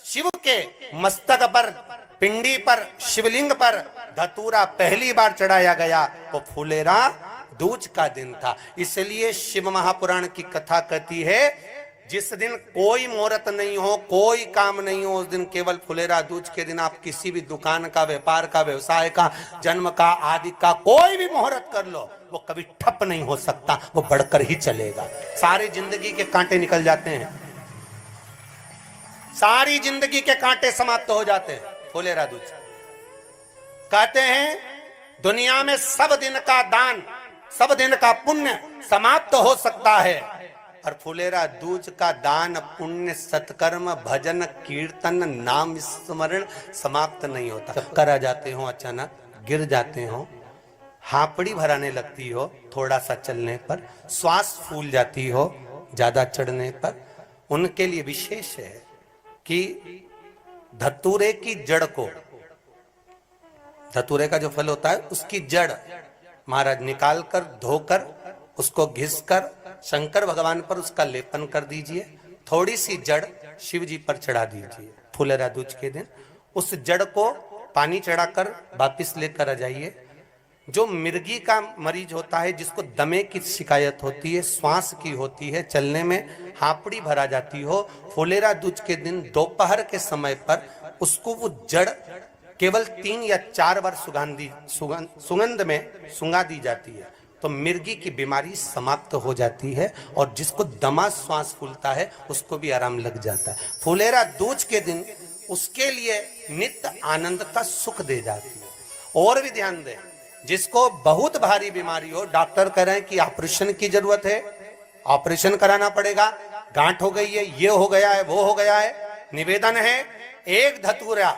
शिव के मस्तक पर, पिंडी पर, शिवलिंग पर धतूरा पहली बार चढ़ाया गया वो फुलेरा दूज का दिन था। इसलिए शिव महापुराण की कथा कहती है जिस दिन कोई मुहूर्त नहीं हो, कोई काम नहीं हो, उस दिन केवल फुलेरा दूज के दिन आप किसी भी दुकान का, व्यापार का, व्यवसाय का, जन्म का, आदि का कोई भी मुहूर्त कर लो, वो कभी ठप नहीं हो सकता, वो बढ़कर ही चलेगा। सारी जिंदगी के कांटे निकल जाते हैं, सारी जिंदगी के कांटे समाप्त हो जाते हैं फुलेरा दूज। कहते हैं दुनिया में सब दिन का दान, सब दिन का पुण्य समाप्त हो सकता है, और फुलेरा दूज का दान, पुण्य, सत्कर्म, भजन, कीर्तन, नाम स्मरण समाप्त नहीं होता। चक्कर आ जाते हो, अचानक गिर जाते हो, हापड़ी भराने लगती हो थोड़ा सा चलने पर, श्वास फूल जाती हो ज्यादा चढ़ने पर, उनके लिए विशेष है कि धतूरे की जड़ को, धतूरे का जो फल होता है उसकी जड़ महाराज निकाल कर, धोकर, उसको घिसकर शंकर भगवान पर उसका लेपन कर दीजिए। थोड़ी सी जड़ शिव जी पर चढ़ा दीजिए फुलेरा दूज के दिन। उस जड़ को पानी चढ़ाकर वापिस लेकर आ जाइए। जो मिर्गी का मरीज होता है, जिसको दमे की शिकायत होती है, श्वास की होती है, चलने में हापड़ी भरा जाती हो, फुलेरा दूज के दिन दोपहर के समय पर उसको वो जड़ केवल 3 या 4 बार सुगंध में सुंगा दी जाती है, तो मिर्गी की बीमारी समाप्त हो जाती है, और जिसको दमा श्वास फूलता है उसको भी आराम लग जाता है। फुलेरा दूज के दिन उसके लिए नित्य आनंद का सुख दे जाती है। और भी ध्यान दें, जिसको बहुत भारी बीमारी हो, डॉक्टर कह रहे हैं कि ऑपरेशन की जरूरत है, ऑपरेशन कराना पड़ेगा, गांठ हो गई है, ये हो गया है, वो हो गया है, निवेदन है एक धतूरा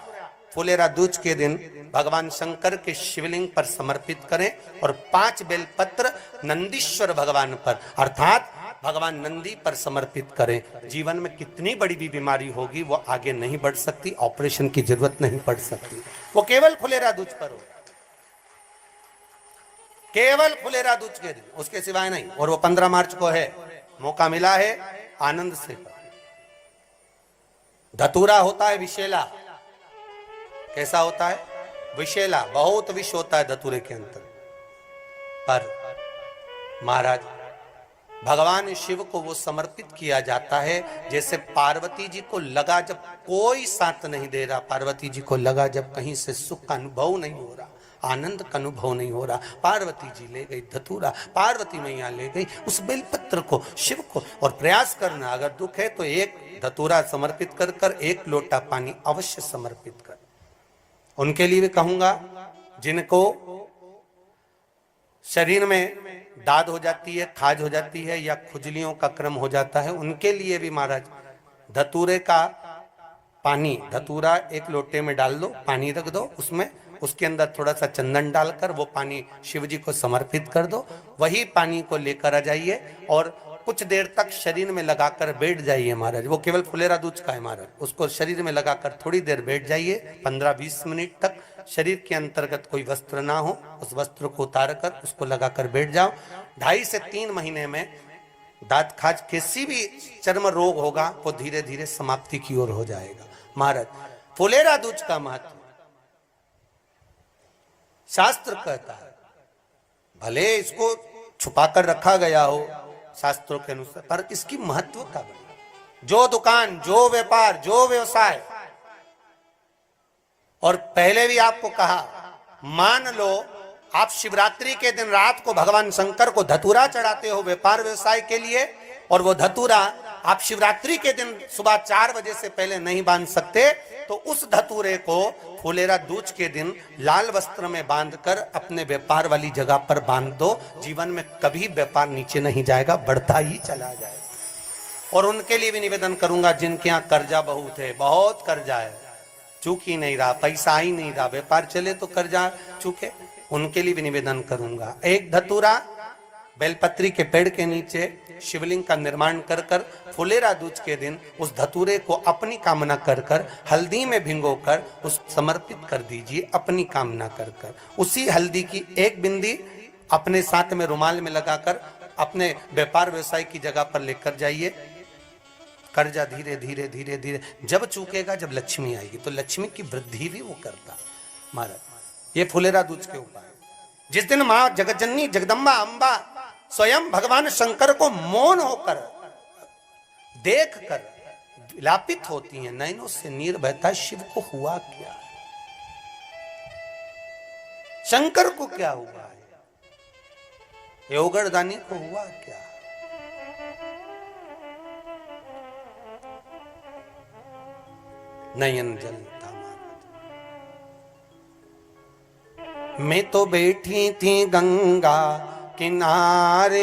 फुलेरा दूज के दिन भगवान शंकर के शिवलिंग पर समर्पित करें, और 5 बेलपत्र नंदीश्वर भगवान पर अर्थात भगवान नंदी पर समर्पित करें। जीवन में कितनी बड़ी भी बीमारी होगी वो आगे नहीं बढ़ सकती, ऑपरेशन की जरूरत नहीं पड़ सकती, वो केवल फुलेरा दूज पर हो, केवल फुलेरा दूज के दिन, उसके सिवाय नहीं। और वो 15 मार्च को है, मौका मिला है, आनंद से। धतूरा होता है विषैला। कैसा होता है? विषैला, बहुत विष होता है धतूरे के अंदर। पर महाराज भगवान शिव को वो समर्पित किया जाता है जैसे पार्वती जी को लगा जब कोई साथ नहीं दे रहा, पार्वती जी को लगा जब कहीं से सुख का अनुभव नहीं हो रहा, आनंद का अनुभव नहीं हो रहा, पार्वती जी ले गई धतूरा, पार्वती मैया ले गई उस बेलपत्र को शिव को। और प्रयास करना, अगर दुख है तो एक धतूरा समर्पित कर कर 1 लोटा पानी अवश्य समर्पित कर। उनके लिए भी कहूंगा जिनको शरीर में दाद हो जाती है, खाज हो जाती है, या खुजलियों का क्रम हो जाता है, उनके लिए भी महाराज धतूरे का पानी, धतूरा 1 लोटे में डाल दो, पानी रख दो उसमें, उसके अंदर थोड़ा सा चंदन डालकर वो पानी शिव जी को समर्पित कर दो। वही पानी को लेकर आ जाइए और कुछ देर तक शरीर में लगाकर बैठ जाइए महाराज। वो केवल फुलेरा दूज का है महाराज, उसको शरीर में लगाकर थोड़ी देर बैठ जाइए, 15-20 मिनट तक। शरीर के अंतर्गत कोई वस्त्र ना हो, उस वस्त्र को उतार कर उसको लगाकर बैठ जाओ। 2.5 से 3 महीने में दांत खाज, किसी भी चर्म रोग होगा वो धीरे धीरे समाप्ति की ओर हो जाएगा। महाराज फुलेरा दूज का महत्व शास्त्र कहता है, भले इसको छुपाकर रखा गया हो शास्त्रों के अनुसार, पर इसकी महत्व का जो दुकान, जो व्यापार, जो व्यवसाय, और पहले भी आपको कहा, मान लो आप शिवरात्रि के दिन रात को भगवान शंकर को धतूरा चढ़ाते हो व्यापार व्यवसाय के लिए, और वो धतूरा आप शिवरात्रि के दिन सुबह 4 बजे से पहले नहीं बांध सकते, तो उस धतूरे को फुलेरा दूज के दिन लाल वस्त्र में बांधकर अपने व्यापार वाली जगह पर बांध दो। जीवन में कभी व्यापार नीचे नहीं जाएगा, बढ़ता ही चला जाएगा। और उनके लिए भी निवेदन करूंगा जिनके यहाँ कर्जा बहुत है, बहुत कर्जा है, चूक ही नहीं रहा, पैसा ही नहीं रहा, व्यापार चले तो कर्जा चूके, उनके लिए भी निवेदन करूंगा। एक धतूरा बेलपत्री के पेड़ के नीचे शिवलिंग का निर्माण कर कर फुलेरा दूज के दिन उस धतूरे को अपनी कामना कर कर हल्दी में भिगोकर उस समर्पित कर दीजिए, अपनी कामना कर कर। उसी हल्दी की 1 बिंदी अपने साथ में रुमाल में लगाकर अपने व्यापार व्यवसाय की जगह पर लेकर जाइए। कर्जा धीरे धीरे धीरे धीरे जब चूकेगा, जब लक्ष्मी आएगी, तो लक्ष्मी की वृद्धि भी वो करता महाराज। ये फुलेरा दूज के उपाय। जिस दिन मां जगतजननी जगदम्बा अंबा स्वयं भगवान शंकर को मौन होकर देख कर विलापित होती हैं, नैनों से नीर बहता, शिव को हुआ क्या, शंकर को क्या हुआ है, योगरदानी को हुआ क्या। नयन जलता मैं तो बैठी थी गंगा किनारे,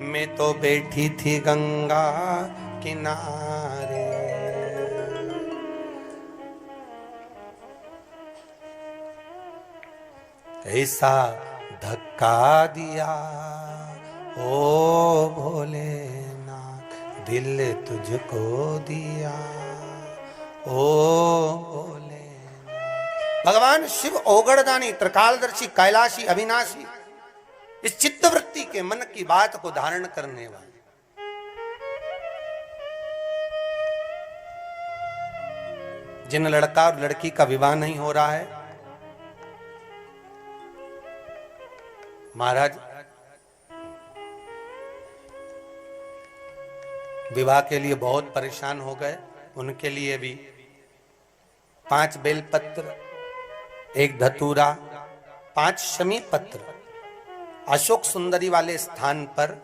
मैं तो बैठी थी गंगा किनारे, ऐसा धक्का दिया ओ भोलेनाथ, दिल तुझको दिया ओ भोलेनाथ। भगवान शिव ओगड़दानी, त्रिकालदर्शी, कैलाशी, अविनाशी, इस चित्तवृत्ति के मन की बात को धारण करने वाले, जिन लड़का और लड़की का विवाह नहीं हो रहा है, महाराज विवाह के लिए बहुत परेशान हो गए, उनके लिए भी 5 बेलपत्र, 1 धतूरा, 5 शमी पत्र अशोक सुंदरी वाले स्थान पर,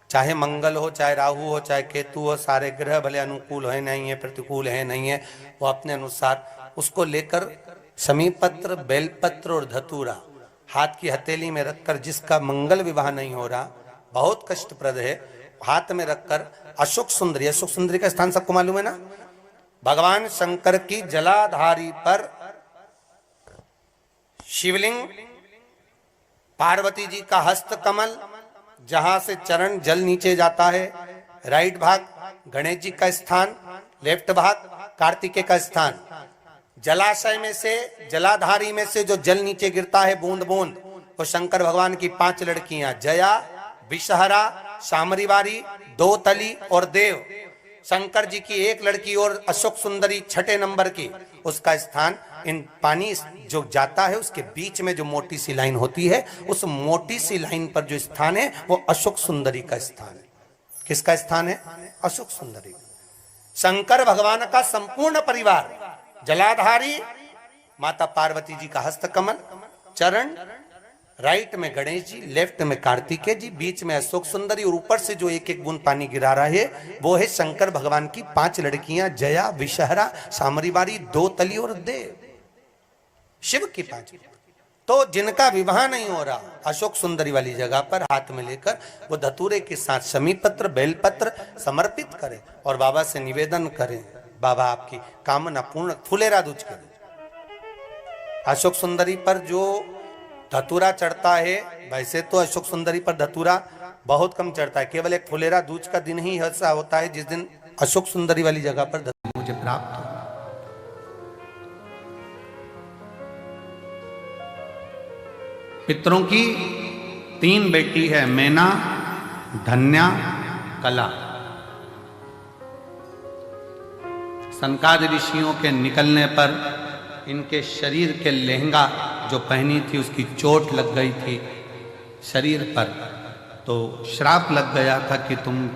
चाहे मंगल हो, चाहे राहु हो, चाहे केतु हो, सारे ग्रह भले अनुकूल है नहीं है, प्रतिकूल है नहीं है, वो अपने अनुसार उसको लेकर शमी पत्र, बेलपत्र और धतूरा हाथ की हथेली में रखकर, जिसका मंगल विवाह नहीं हो रहा, बहुत कष्टप्रद है, हाथ में रखकर अशोक सुंदरी, अशोक सुंदरी का स्थान सबको मालूम है ना, भगवान शंकर की जलाधारी पर शिवलिंग, पार्वती जी का हस्त कमल, जहां से चरण जल नीचे जाता है, राइट भाग गणेश जी का स्थान, लेफ्ट भाग कार्तिकेय का स्थान, जलाशय में से, जलाधारी में से जो जल नीचे गिरता है बूंद बूंद, वो शंकर भगवान की 5 लड़कियां, जया, विषहरा, शामरीवारी, दोतली और देव, शंकर जी की 1 लड़की और अशोक सुंदरी 6ठे नंबर की, उसका स्थान, इन पानी जो जाता है उसके बीच में जो मोटी सी लाइन होती है, उस मोटी सी लाइन पर जो स्थान है वो अशोक सुंदरी का स्थान है। किसका स्थान है? अशोक सुंदरी। शंकर भगवान का संपूर्ण परिवार, जलाधारी माता पार्वती जी का हस्तकमल, चरण, राइट में गणेश जी, लेफ्ट में कार्तिकेय जी, बीच में अशोक सुंदरी, और ऊपर से जो 1-1 बूंद पानी गिरा रहा है वो है शंकर भगवान की 5 लड़कियां, जया, विषहरा, शामरीवारी, दोतली और देव, शिव की 5। तो जिनका विवाह नहीं हो रहा, अशोक सुंदरी वाली जगह पर हाथ में लेकर वो धतूरे के साथ शमी पत्र, बेलपत्र समर्पित करें और बाबा से निवेदन करें, बाबा आपकी कामना पूर्ण, फुलेरा दूज करें। अशोक सुंदरी पर जो धतूरा चढ़ता है, वैसे तो अशोक सुंदरी पर धतूरा बहुत कम चढ़ता है, केवल एक फुलेरा दूज का दिन ही ऐसा होता है जिस दिन अशोक सुंदरी वाली जगह पर धतूरा मुझे प्राप्त हो। पितरों की 3 बेटी है, मैना, धन्या, कला। सनकादि ऋषियों के निकलने पर इनके शरीर के लहंगा जो पहनी थी उसकी चोट लग गई थी शरीर पर, तो श्राप लग गया था कि तुम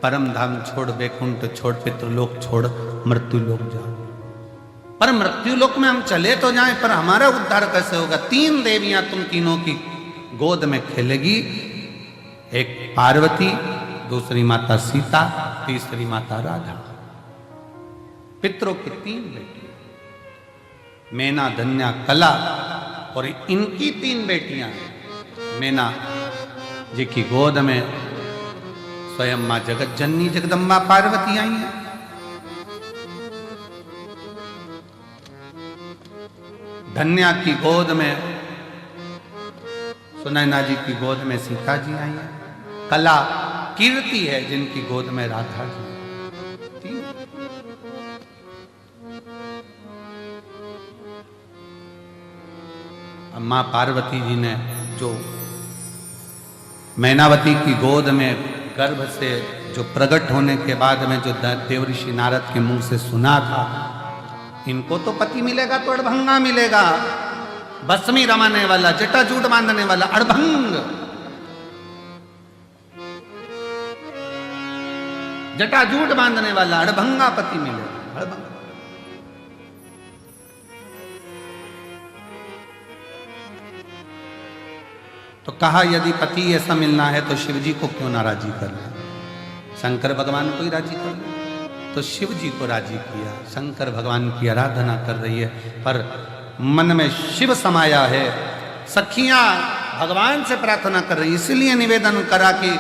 परम धाम छोड़, वैकुंठ छोड़, पितृलोक छोड़, मृत्यु लोक जाओ। पर मृत्यु लोक में हम चले तो जाएं, पर हमारा उद्धार कैसे होगा? 3 देवियां तुम तीनों की गोद में खेलेगी, एक पार्वती, दूसरी माता सीता, तीसरी माता राधा। पितरों की 3 बेटी, मैना, धन्या, कला, और इनकी 3 बेटियां। मैना जी की गोद में स्वयं मां जगत जननी जगदम्बा पार्वती आई हैं। धन्या की गोद में सुनैना जी की गोद में सीता जी आई हैं। कला कीर्ति है जिनकी गोद में राधा जी। मां पार्वती जी ने जो मैनावती की गोद में गर्भ से जो प्रकट होने के बाद में जो देव ऋषि नारद के मुंह से सुना था, इनको तो पति मिलेगा तो अड़भंगा मिलेगा, भस्मी रमाने वाला, जटाजूट बांधने वाला अड़भंग, जटाजूट बांधने वाला अड़भंगा पति मिलेगा, अड़भंगा। तो कहा यदि पति ऐसा मिलना है तो शिव जी को क्यों ना राजी कर ले, शंकर भगवान को ही राजी कर ले। तो शिव जी को राजी किया, शंकर भगवान की आराधना कर रही है, पर मन में शिव समाया है। सखियां भगवान से प्रार्थना कर रही, इसलिए निवेदन करा कि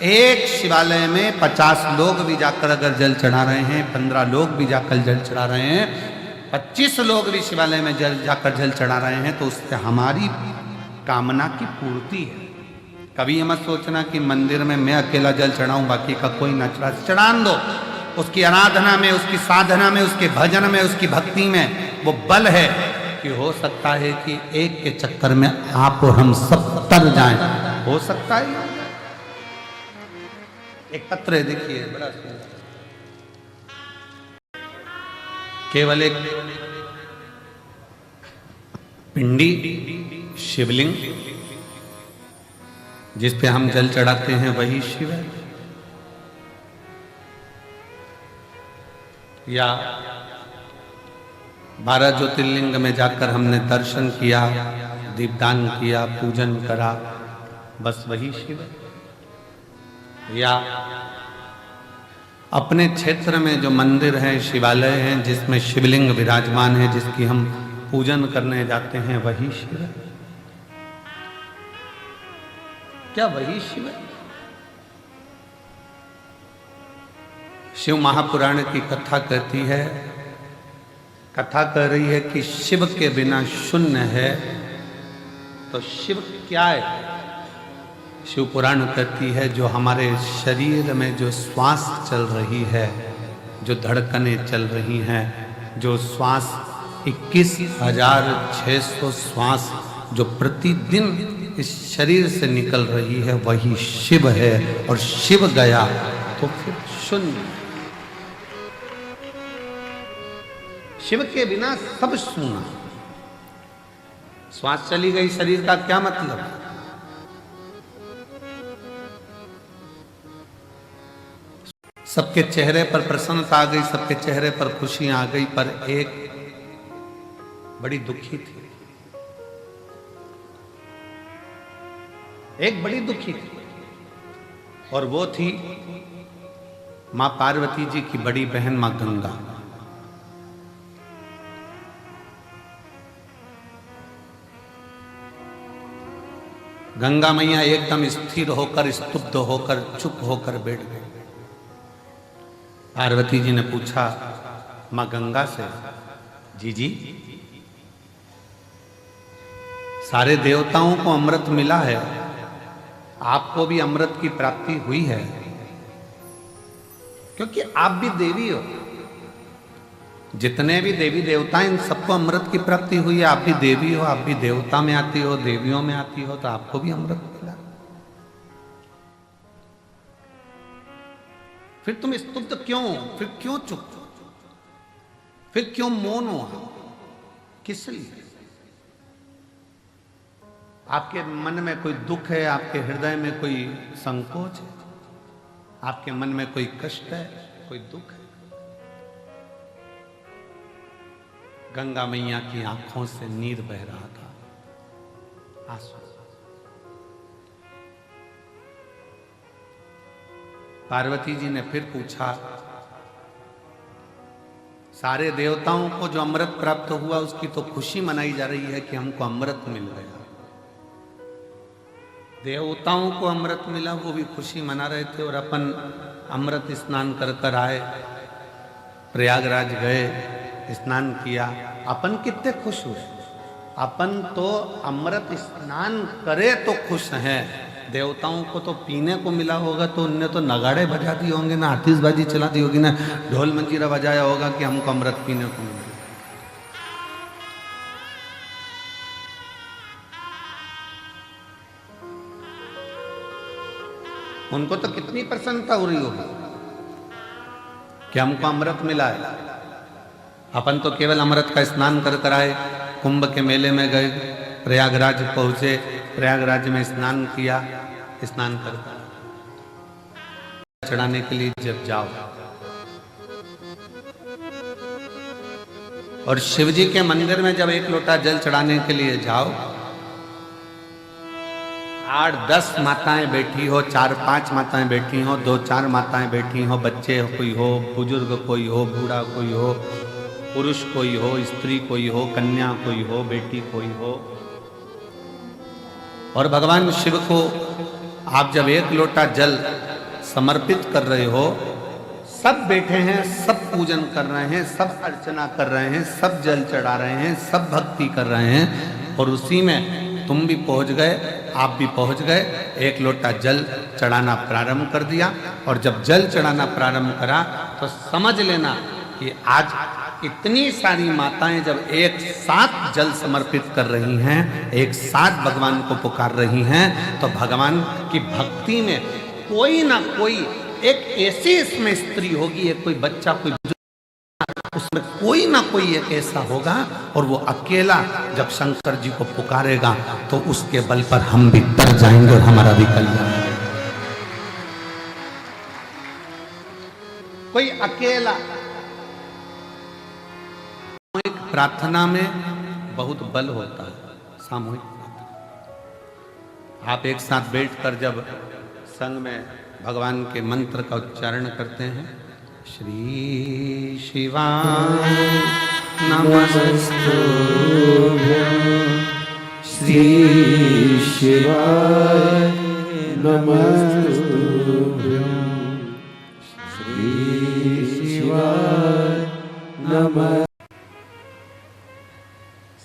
एक शिवालय में 50 लोग भी जाकर अगर जल चढ़ा रहे हैं, 15 लोग भी जाकर जल चढ़ा रहे हैं, 25 लोग भी शिवालय में जाकर जल चढ़ा रहे हैं, तो उससे हमारी कामना की पूर्ति है। कभी ये मत सोचना कि मंदिर में मैं अकेला जल चढ़ाऊं, बाकी का कोई न चढ़ा, चढ़ान दो। उसकी आराधना में, उसकी साधना में, उसके भजन में, उसकी भक्ति में वो बल है कि हो सकता है कि एक के चक्कर में आप और हम सब तर जाएं, हो सकता है। एक पत्र है, देखिए बड़ा सुंदर, केवल एक पिंडी शिवलिंग जिस पे हम जल चढ़ाते हैं वही शिव है, या 12 ज्योतिर्लिंग में जाकर हमने दर्शन किया, दीपदान किया, पूजन करा, बस वही शिव है। या अपने क्षेत्र में जो मंदिर है, शिवालय हैं, जिसमें शिवलिंग विराजमान है, जिसकी हम पूजन करने जाते हैं, वही शिव है। क्या वही शिव है? शिव महापुराण की कथा कहती है, कथा कह रही है कि शिव के बिना शून्य है, तो शिव क्या है? शिव पुराण कहती है जो हमारे शरीर में जो श्वास चल रही है, जो धड़कनें चल रही हैं, जो श्वास 21,600 श्वास जो प्रतिदिन इस शरीर से निकल रही है, वही शिव है। और शिव गया तो फिर शून्य। शिव के बिना सब शून्य। श्वास चली गई शरीर का क्या मतलब? सबके चेहरे पर प्रसन्नता आ गई, सबके चेहरे पर खुशी आ गई, पर एक बड़ी दुखी थी, एक बड़ी दुखी थी, और वो थी मां पार्वती जी की बड़ी बहन मां गंगा। गंगा मैया एकदम स्थिर होकर, स्तब्ध होकर, चुप होकर बैठ गई। पार्वती जी ने पूछा मां गंगा से, जी सारे देवताओं को अमृत मिला है, आपको भी अमृत की प्राप्ति हुई है, क्योंकि आप भी देवी हो। जितने भी देवी देवता इन सबको अमृत की प्राप्ति हुई है, आप भी देवी हो, आप भी देवता में आती हो, देवियों में आती हो, तो आपको भी अमृत मिला। फिर तुम स्तुब्ध क्यों? फिर क्यों चुप? फिर क्यों मौन हो? किस लिए? आपके मन में कोई दुख है, आपके हृदय में कोई संकोच है, आपके मन में कोई कष्ट है, कोई दुख है? गंगा मैया की आंखों से नीर बह रहा था, आंसू। पार्वती जी ने फिर पूछा, सारे देवताओं को जो अमृत प्राप्त हुआ उसकी तो खुशी मनाई जा रही है कि हमको अमृत मिल गया। देवताओं को अमृत मिला, वो भी खुशी मना रहे थे, और अपन अमृत स्नान कर कर आए, प्रयागराज गए, स्नान किया, अपन कितने खुश हुए। अपन तो अमृत स्नान करे तो खुश हैं, देवताओं को तो पीने को मिला होगा तो उनने तो नगाड़े बजा दिए होंगे, ना आतिशबाजी चला दी होगी, ना ढोल मंजीरा बजाया होगा कि हमको अमृत पीने को मिला। उनको तो कितनी प्रसन्नता हो रही होगी कि हमको अमृत मिला है। अपन तो केवल अमृत का स्नान कर कर आए, कुंभ के मेले में गए, प्रयागराज पहुंचे, प्रयागराज में स्नान किया, स्नान कर चढ़ाने के लिए जब जाओ और शिव जी के मंदिर में जब एक लोटा जल चढ़ाने के लिए जाओ, 8-10 माताएं बैठी हो, 4-5 माताएं बैठी हो, 2-4 माताएं बैठी हो, बच्चे कोई हो, बुजुर्ग कोई हो, बूढ़ा कोई हो, पुरुष कोई हो, स्त्री कोई हो, कन्या कोई हो, बेटी कोई हो, और भगवान शिव को आप जब एक लोटा जल समर्पित कर रहे हो, सब बैठे हैं, सब पूजन कर रहे हैं, सब अर्चना कर रहे हैं, सब जल चढ़ा रहे हैं, सब भक्ति कर रहे हैं, और उसी में तुम भी पहुंच गए, आप भी पहुंच गए, एक लोटा जल चढ़ाना प्रारंभ कर दिया। और जब जल चढ़ाना प्रारंभ करा तो समझ लेना कि आज इतनी सारी माताएं जब एक साथ जल समर्पित कर रही हैं, एक साथ भगवान को पुकार रही हैं, तो भगवान की भक्ति में कोई ना कोई एक ऐसी इसमें स्त्री होगी, एक कोई बच्चा, कोई उसमें कोई ना कोई एक ऐसा होगा, और वो अकेला जब शंकर जी को पुकारेगा तो उसके बल पर हम भी तर जाएंगे और हमारा भी कल्याण। कोई अकेला। सामूहिक प्रार्थना में बहुत बल होता है। सामूहिक प्रार्थना, आप एक साथ बैठकर जब संग में भगवान के मंत्र का उच्चारण करते हैं, श्री शिवाय नमस्तुभ्यं, श्री शिवाय नमस्तुभ्यं, श्री शिवाय नमः।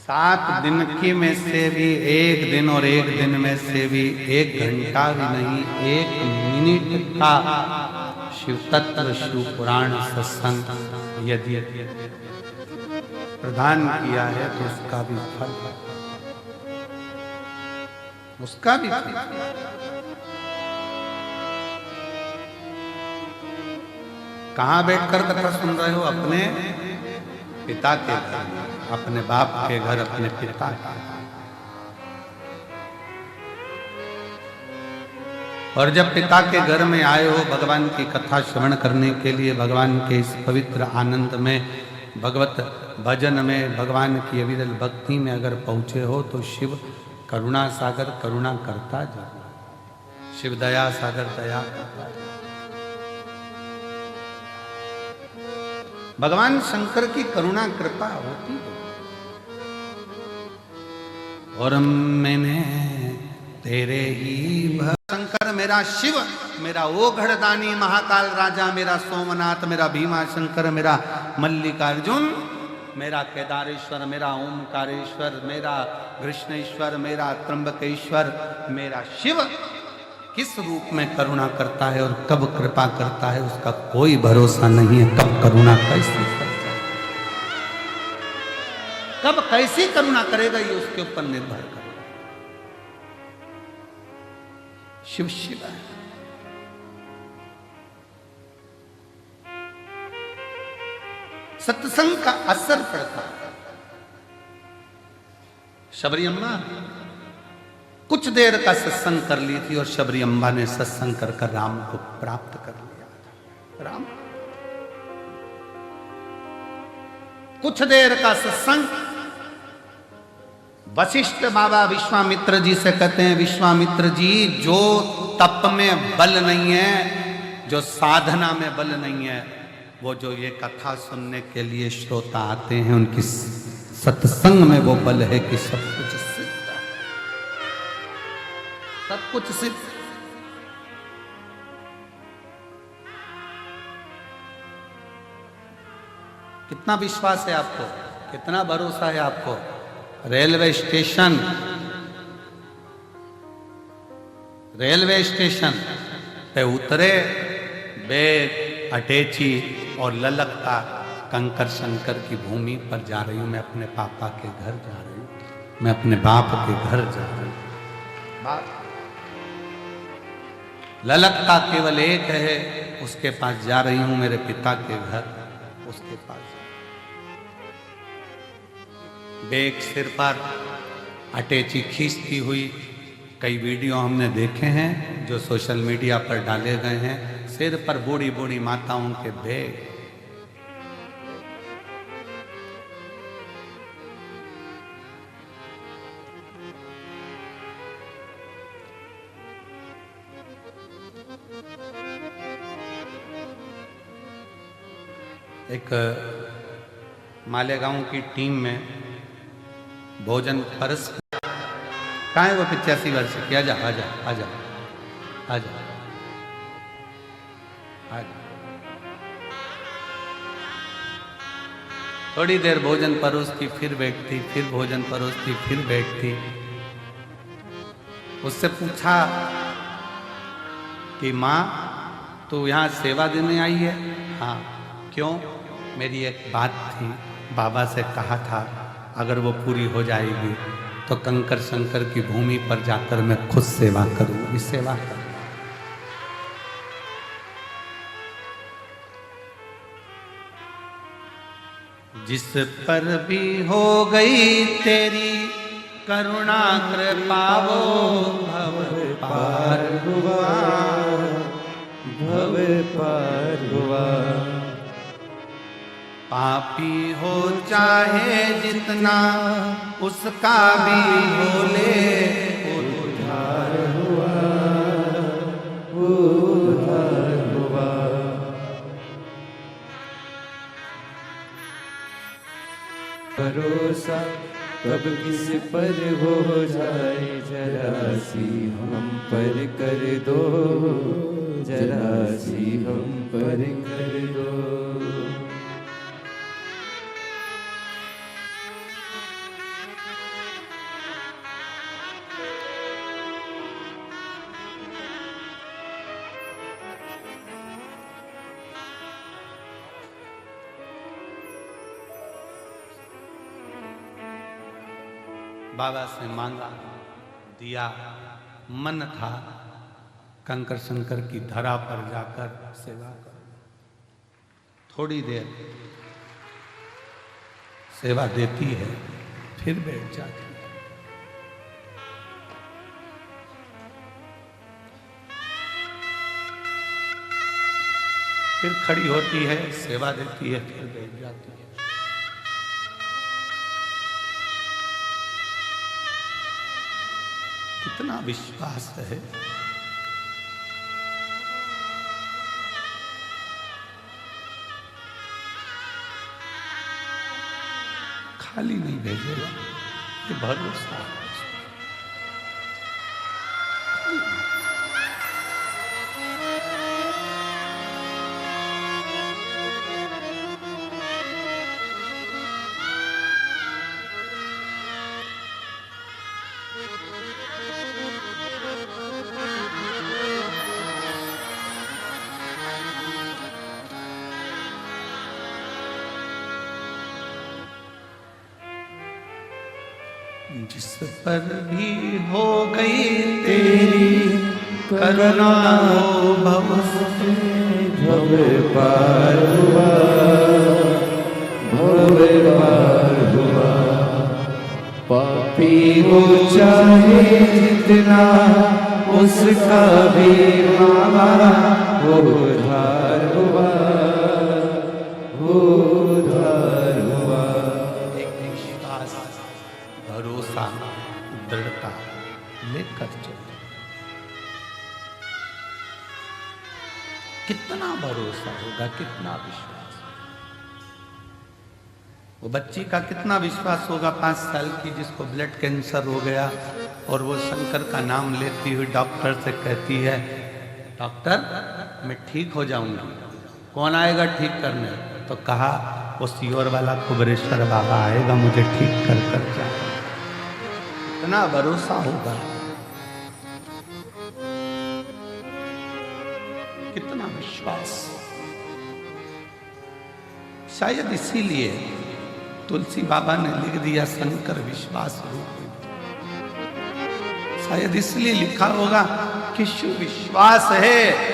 7 दिन की में से भी एक दिन, और एक दिन में से भी 1 घंटा भी नहीं, 1 मिनट का शिव तत्व, शिव पुराण सत्संग यदि प्रदान किया है तो उसका भी फल, उसका भी फल। कहां बैठकर कथा सुन रहे हो? अपने पिता के घर, अपने बाप के घर, अपने पिता के। और जब पिता के घर में आए हो भगवान की कथा श्रवण करने के लिए, भगवान के इस पवित्र आनंद में, भगवत भजन में, भगवान की अविरल भक्ति में अगर पहुंचे हो तो शिव करुणा सागर करुणा करता जाए, शिव दया सागर दया करता जाए। भगवान शंकर की करुणा कृपा होती है। और मैंने तेरे ही शंकर, मेरा शिव, मेरा ओघड़दानी महाकाल राजा, मेरा सोमनाथ, मेरा भीमा शंकर, मेरा मल्लिकार्जुन, मेरा केदारेश्वर, मेरा ओमकारेश्वर, मेरा कृष्णेश्वर, मेरा त्र्यंबकेश्वर, मेरा शिव किस रूप में करुणा करता है और कब कृपा करता है उसका कोई भरोसा नहीं है। कब करुणा कैसी करता है, कब कैसी करुणा करेगा, ये उसके ऊपर निर्भर करता है। शिव शिव है। सत्संग का असर पड़ता है। शबरी अम्मा कुछ देर का सत्संग कर ली थी और शबरी अम्बा ने सत्संग कर कर राम को प्राप्त कर लिया। राम कुछ देर का सत्संग, वशिष्ठ बाबा विश्वामित्र जी से कहते हैं, विश्वामित्र जी, जो तप में बल नहीं है, जो साधना में बल नहीं है, वो जो ये कथा सुनने के लिए श्रोता आते हैं, उनकी सत्संग में वो बल है कि सब कुछ सिद्ध है, सब कुछ सिद्ध। कितना विश्वास है आपको, कितना भरोसा है आपको? रेलवे स्टेशन पे उतरे, बैग अटैची और ललकता कंकर शंकर की भूमि पर जा रही हूं, मैं अपने पापा के घर जा रही हूं, मैं अपने बाप के घर जा रही हूं। ललकता केवल एक है, उसके पास जा रही हूं, मेरे पिता के घर, उसके पास। बेग सिर पर, अटैची खींचती हुई, कई वीडियो हमने देखे हैं जो सोशल मीडिया पर डाले गए हैं। सिर पर बूढ़ी बूढ़ी माताओं के बेग। एक मालेगांव की टीम में भोजन परस, कहाँ है वो 85 वर्ष की? आजा आजा आजा आजा आजा। थोड़ी देर भोजन परोसती, फिर बैठती, फिर भोजन परोसती, फिर बैठती। उससे पूछा कि माँ तू यहाँ सेवा देने आई है? हाँ। क्यों? मेरी एक बात थी, बाबा से कहा था अगर वो पूरी हो जाएगी तो कंकर शंकर की भूमि पर जाकर मैं खुद सेवा करूंगी। सेवा कर। जिस पर भी हो गई तेरी करुणा कृपा वो भव पार हुआ, भव पार हुआ। पापी हो चाहे जितना उसका भी हो ले उद्धार हुआ, उद्धार हुआ। भरोसा कब किस पर हो जाए, जरा सी हम पर कर दो, जरा सी हम पर कर दो। बाबा से मांगा, दिया। मन था कंकर शंकर की धरा पर जाकर सेवा कर। थोड़ी देर सेवा देती है, फिर बैठ जाती है। फिर खड़ी होती है, सेवा देती है, फिर बैठ जाती है। कितना विश्वास है। खाली नहीं भेजेगा, ये भरोसा है। जिस पर भी हो गई तेरी करुणा हो भव भव पार हुआ, भव पार हुआ। पापी हो चाहे जितना उसका भी मामा उद्धार हुआ, उद्धार हुआ। एक विश्वास, भरोसा, दृढ़ता लेकर चलो। कितना भरोसा होगा, कितना विश्वास। वो बच्ची का कितना विश्वास होगा 5 साल की, जिसको ब्लड कैंसर हो गया और वो शंकर का नाम लेती हुई डॉक्टर से कहती है डॉक्टर मैं ठीक हो जाऊंगी। कौन आएगा ठीक करने? तो कहा वो सीहोर वाला कुबरेश्वर बाबा आएगा मुझे ठीक कर कर जाएगा। कितना भरोसा होगा, कितना विश्वास। शायद इसीलिए तुलसी बाबा ने लिख दिया शंकर विश्वास रूप। शायद इसलिए लिखा होगा किसु विश्वास है।